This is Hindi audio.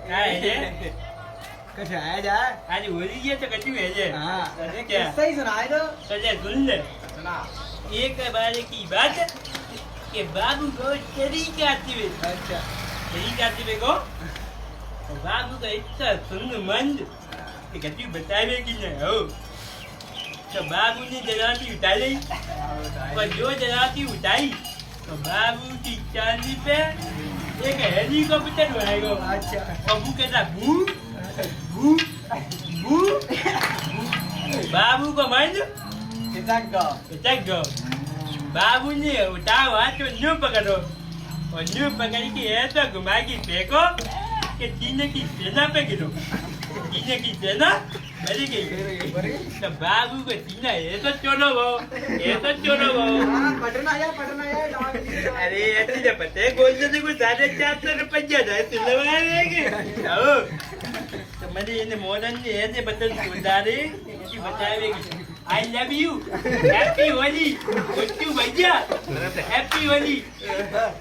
काय है कैसे आया जाए आज होली है तो कच्ची है जे हाँ अरे क्या सही सुनाए तो सजा सुन ले सुना एक बार की बात कि बाबू को चरी काटती हुई अच्छा चरी काटती हुई को तो बाबू का इतना सुंदरमंद कि कच्ची बतावे कि नहीं हो तो बाबू ने जलाती उतारी और जो जलाती उतारी तो बाबू की चांदी पे एक हेलीकॉप्टर बनाएगा अच्छा और वो कहता भू भू भू बाबू को मान कितक गो चक गो बाबू ने उठाओ हाथ तो न्यू पकड़ो और न्यू पकड़ के ऐसा घुमा के फेंको कि चीने की सेना पे गिरो चीने की सेना मरी गई तो बाबू को चीना ऐसा चोरो वो हाँ पटना आया अरे ऐसी जब पता है गोल्ड से कुछ 450 रुपया जाए तो लगाएंगे आओ तो मैंने इन्हें मॉडर्न ने ऐसे बटन उतारे कि बताएगी I love you happy Holi कुछ भैया हैप्पी होली